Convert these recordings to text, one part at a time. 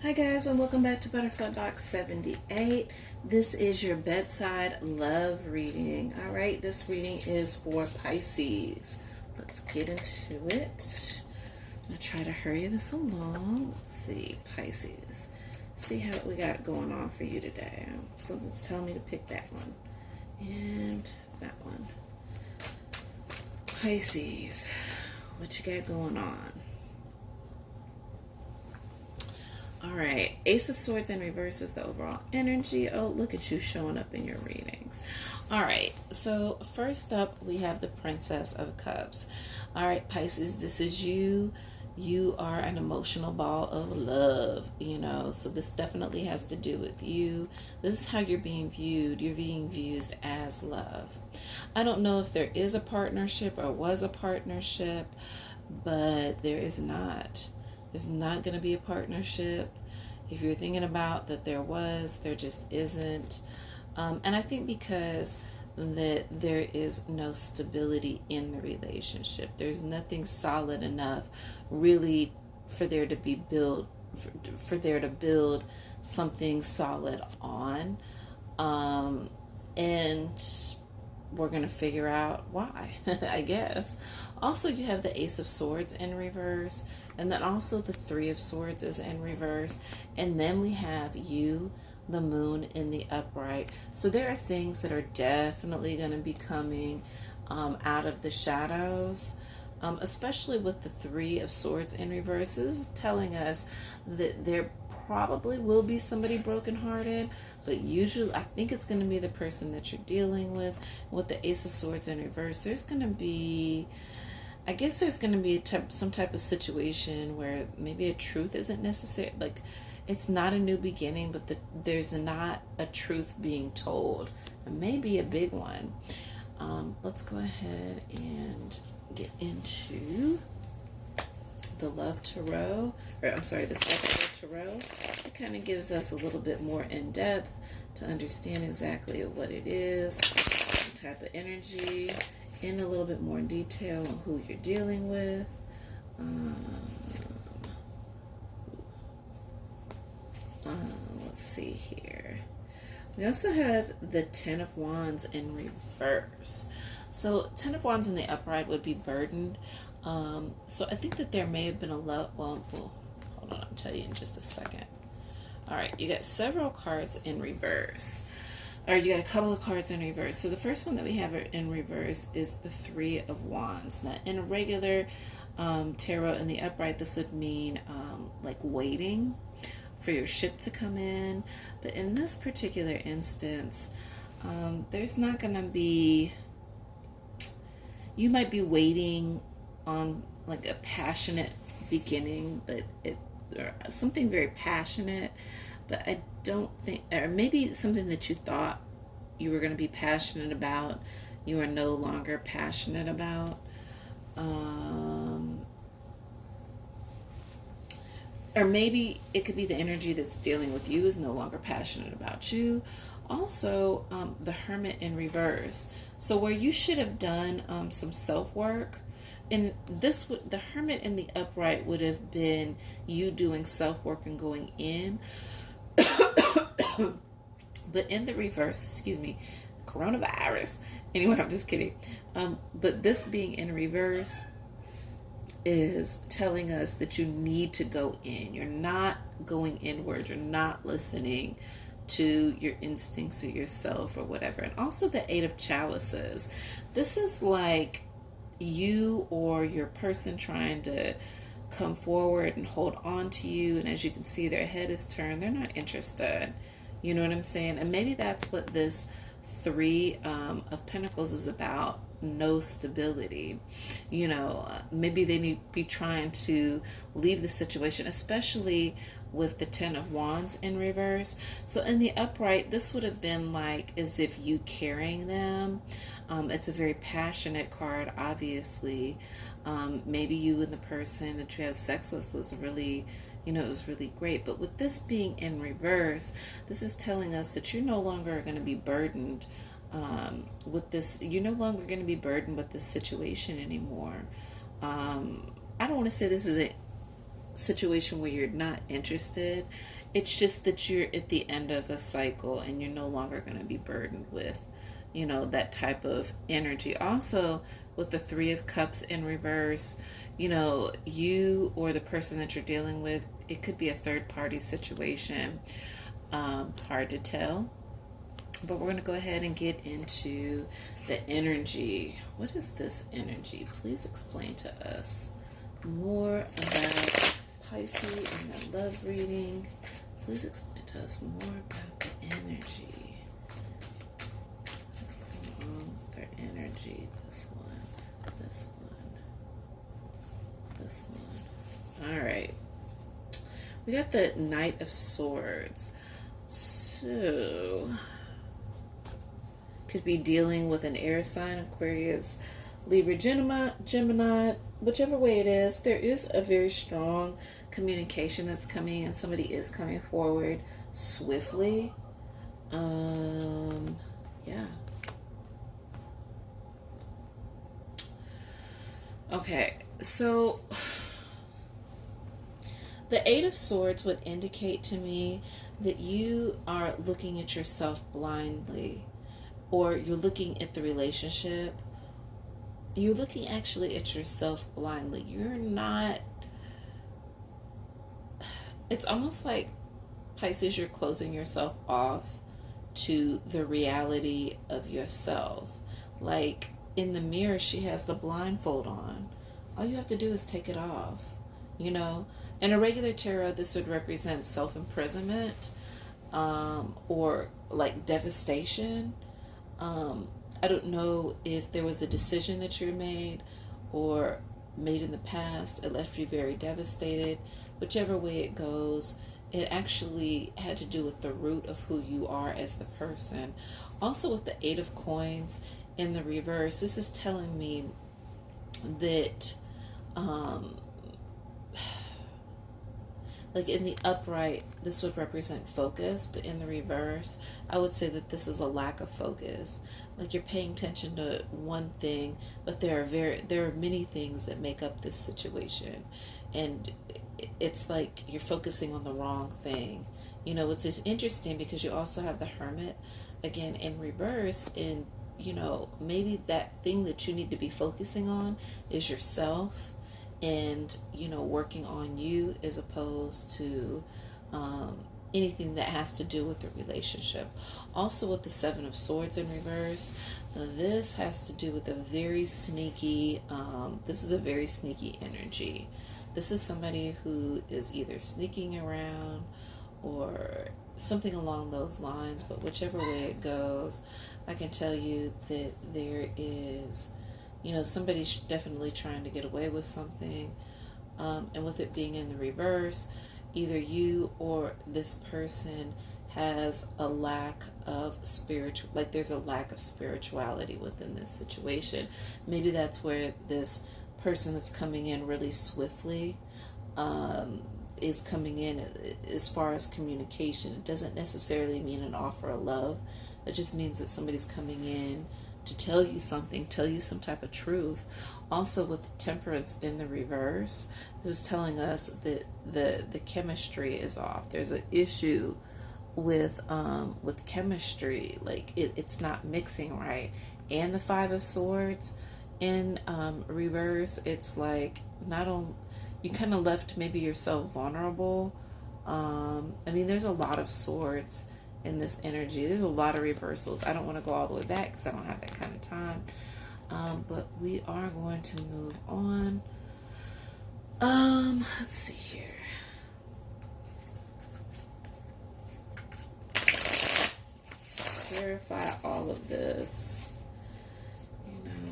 Hi guys, and welcome back to Butterfly Box 78. This is your bedside love reading. All right, this reading is for Pisces. Let's get into it. I'm gonna try to hurry this along. Let's see, Pisces. See how we got going on for you today. Something's telling me to pick that one and that one. Pisces, what you got going on? All right, Ace of Swords in reverse is the overall energy. Oh, look at you showing up in your readings. All right, so first up, we have the Princess of Cups. All right, Pisces, this is you. You are an emotional ball of love, so this definitely has to do with you. This is how you're being viewed. You're being viewed as love. I don't know if there is a partnership or was a partnership, but there is not. There's not going to be a partnership. If you're thinking about that there just isn't. And I think because that there is no stability in the relationship. There's nothing solid enough really for there to be for there to build something solid on. And we're going to figure out why, I guess. Also, you have the Ace of Swords in reverse, and then also the Three of Swords is in reverse, and then we have you, the Moon, in the upright. So there are things that are definitely going to be coming out of the shadows, especially with the Three of Swords in reverse. This is telling us that there probably will be somebody brokenhearted, but usually I think it's going to be the person that you're dealing with. With the Ace of Swords in reverse, there's going to be, I guess there's going to be some type of situation where maybe a truth isn't necessary. Like, it's not a new beginning, but there's not a truth being told. It may be a big one. Let's go ahead and get into the Love Tarot, or I'm sorry, the Sacred Tarot. It kind of gives us a little bit more in depth to understand exactly what it is, the type of energy, in a little bit more detail on who you're dealing with. Let's see here. We also have the Ten of Wands in reverse. So Ten of Wands in the upright would be burdened. So I think that there may have been a lot. Well, hold on, I'll tell you in just a second. All right, you got several cards in reverse. Or you got a couple of cards in reverse. So the first one that we have in reverse is the Three of Wands. Now, in a regular tarot in the upright, this would mean like waiting for your ship to come in. But in this particular instance, there's not going to be, you might be waiting on like a passionate beginning, but or something very passionate, but I don't think, or maybe something that you thought you were going to be passionate about, you are no longer passionate about. Or maybe it could be the energy that's dealing with you is no longer passionate about you. Also, the Hermit in reverse. So where you should have done some self-work, and the Hermit in the upright would have been you doing self-work and going in. But in the reverse, excuse me, coronavirus. Anyway, I'm just kidding. But this being in reverse is telling us that you need to go in. You're not going inward. You're not listening to your instincts or yourself or whatever. And also the Eight of Chalices. This is like you or your person trying to come forward and hold on to you. And as you can see, their head is turned. They're not interested. You know what I'm saying? And maybe that's what this Three of Pentacles is about. No stability. Maybe they may be trying to leave the situation, especially with the Ten of Wands in reverse. So in the upright, this would have been like as if you carrying them. It's a very passionate card, obviously. Maybe you and the person that you had sex with was really, it was really great. But with this being in reverse, this is telling us that you're no longer going to be burdened with this. You're no longer going to be burdened with this situation anymore. I don't want to say this is a situation where you're not interested. It's just that you're at the end of a cycle and you're no longer going to be burdened with, that type of energy. Also, with the Three of Cups in reverse, you or the person that you're dealing with, it could be a third party situation. Hard to tell. But we're going to go ahead and get into the energy. What is this energy? Please explain to us more about Pisces and their love reading. Please explain to us more about the energy. What's going on with their energy? This one, this one, this one. All right. We got the Knight of Swords. So, could be dealing with an air sign, Aquarius, Libra, Gemini, whichever way it is. There is a very strong communication that's coming in. Somebody is coming forward swiftly. Yeah. Okay, so the Eight of Swords would indicate to me that you are looking at yourself blindly, or you're looking at the relationship. You're looking actually at yourself blindly. You're not, it's almost like, Pisces, you're closing yourself off to the reality of yourself. Like in the mirror, she has the blindfold on. All you have to do is take it off, In a regular tarot, this would represent self-imprisonment, or like devastation. I don't know if there was a decision that you made or made in the past. It left you very devastated. Whichever way it goes, it actually had to do with the root of who you are as the person. Also, with the Eight of Coins in the reverse, this is telling me that like in the upright, this would represent focus, but in the reverse, I would say that this is a lack of focus. Like you're paying attention to one thing, but there are many things that make up this situation, and it's like you're focusing on the wrong thing. Which is interesting because you also have the Hermit again in reverse, and maybe that thing that you need to be focusing on is yourself, and working on you as opposed to anything that has to do with the relationship. Also, with the Seven of Swords in reverse, this has to do with a very sneaky, this is a very sneaky energy. This is somebody who is either sneaking around or something along those lines, but whichever way it goes, I can tell you that there is, somebody's definitely trying to get away with something, and with it being in the reverse, either you or this person has a lack of there's a lack of spirituality within this situation. Maybe that's where this person that's coming in really swiftly is coming in as far as communication. It doesn't necessarily mean an offer of love. It just means that somebody's coming in to tell you something, tell you some type of truth. Also, with the Temperance in the reverse, this is telling us that the chemistry is off. There's an issue with chemistry, like it's not mixing right. And the Five of Swords in reverse, it's like not only you kind of left maybe yourself vulnerable. There's a lot of swords in this energy. There's a lot of reversals. I don't want to go all the way back because I don't have that kind of time. But we are going to move on. Let's see here. Clarify all of this.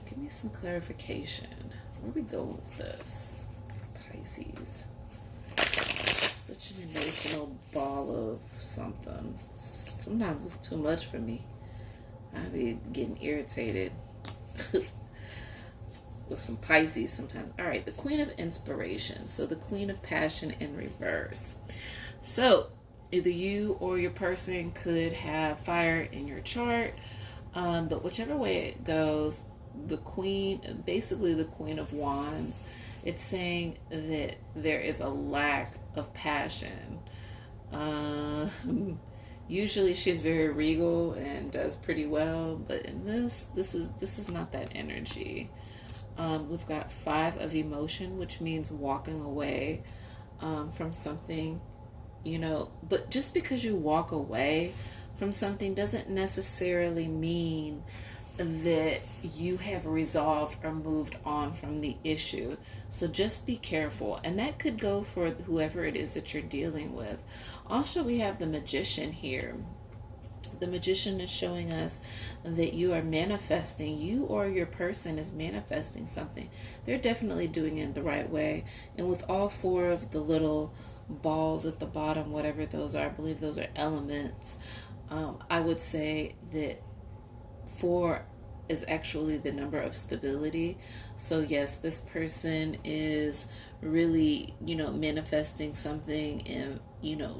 Give me some clarification. Where we go with this? Pisces. Such an emotional ball of something. Sometimes it's too much for me. I be getting irritated with some Pisces sometimes. All right, the Queen of Inspiration. So the Queen of Passion in reverse. So either you or your person could have fire in your chart, but whichever way it goes, the Queen, basically the Queen of Wands, It's saying that there is a lack of passion. Uh, Usually she's very regal and does pretty well, but in this is not that energy. We've got 5 of emotion, which means walking away from something, but just because you walk away from something doesn't necessarily mean that you have resolved or moved on from the issue. So just be careful. And that could go for whoever it is that you're dealing with. Also, we have the magician here. The magician is showing us that you are manifesting, you or your person is manifesting something. They're definitely doing it the right way. And with all 4 of the little balls at the bottom, whatever those are, I believe those are elements. I would say that 4 is actually the number of stability. So yes, this person is really, manifesting something and,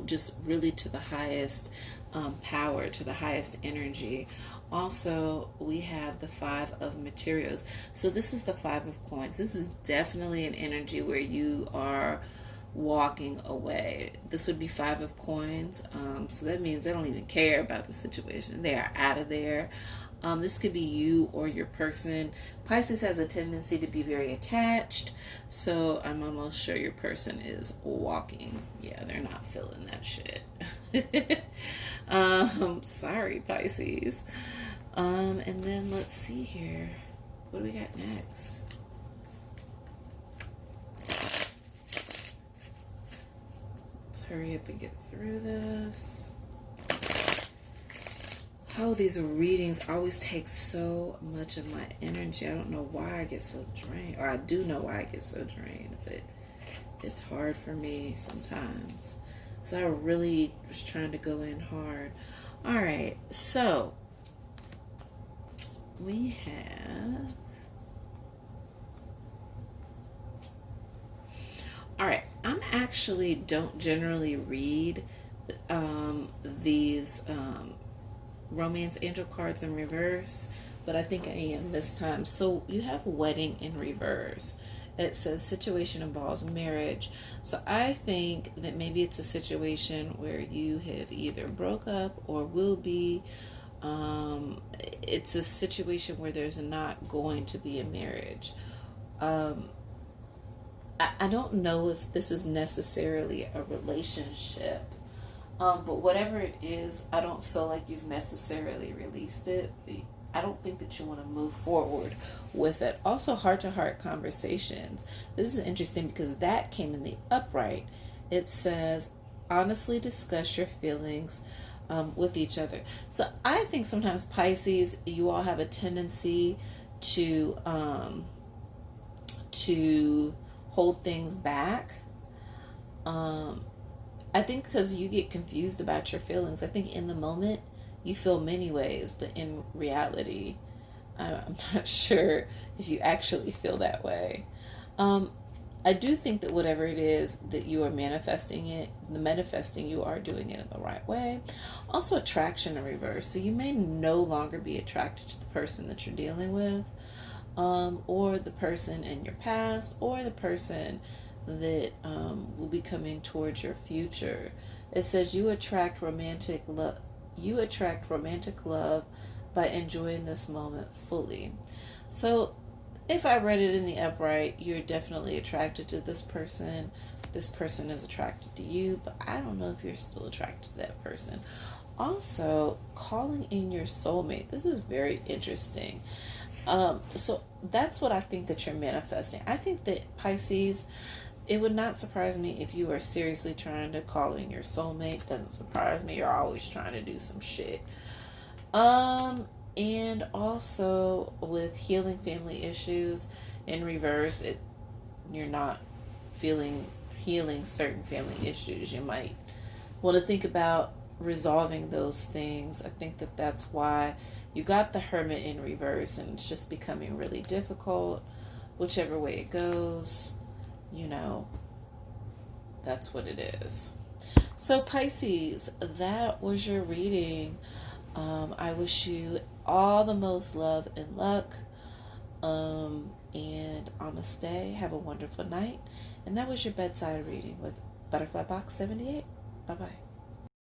just really to the highest power, to the highest energy. Also, we have the 5 of materials. So this is the 5 of coins. This is definitely an energy where you are walking away. This would be 5 of coins. So that means they don't even care about the situation. They are out of there. This could be you or your person. Pisces has a tendency to be very attached, so I'm almost sure your person is walking. Yeah, they're not feeling that shit. Sorry, Pisces. And then let's see here. What do we got next? Let's hurry up and get through this. Oh, these readings always take so much of my energy. I don't know why I get so drained. Or I do know why I get so drained, but it's hard for me sometimes. So I really was trying to go in hard. All right, so we have... All right, I'm actually don't generally read these... romance angel cards in reverse, but I think I am this time. So you have wedding in reverse. It says situation involves marriage. So I think that maybe it's a situation where you have either broke up or will be. It's a situation where there's not going to be a marriage. I don't know if this is necessarily a relationship. But whatever it is, I don't feel like you've necessarily released it. I don't think that you want to move forward with it. Also, heart-to-heart conversations. This is interesting because that came in the upright. It says, honestly discuss your feelings with each other. So I think sometimes Pisces, you all have a tendency to hold things back. I think because you get confused about your feelings. I think in the moment you feel many ways, but in reality, I'm not sure if you actually feel that way. I do think that whatever it is that you are manifesting you are doing it in the right way. Also, attraction in reverse. So you may no longer be attracted to the person that you're dealing with, or the person in your past, or the person that will be coming towards your future. It says you attract romantic love. You attract romantic love by enjoying this moment fully. So if I read it in the upright, you're definitely attracted to this person. This person is attracted to you, but I don't know if you're still attracted to that person. Also, calling in your soulmate. This is very interesting. So that's what I think that you're manifesting. I think that Pisces, it would not surprise me if you are seriously trying to call in your soulmate. Doesn't surprise me. You're always trying to do some shit. And also with healing family issues in reverse, you're not healing certain family issues. You might want to think about resolving those things. I think that that's why you got the Hermit in reverse, and it's just becoming really difficult. Whichever way it goes, that's what it is. So Pisces, that was your reading. I wish you all the most love and luck. And namaste. Have a wonderful night. And that was your bedside reading with Butterfly Box 78. Bye bye.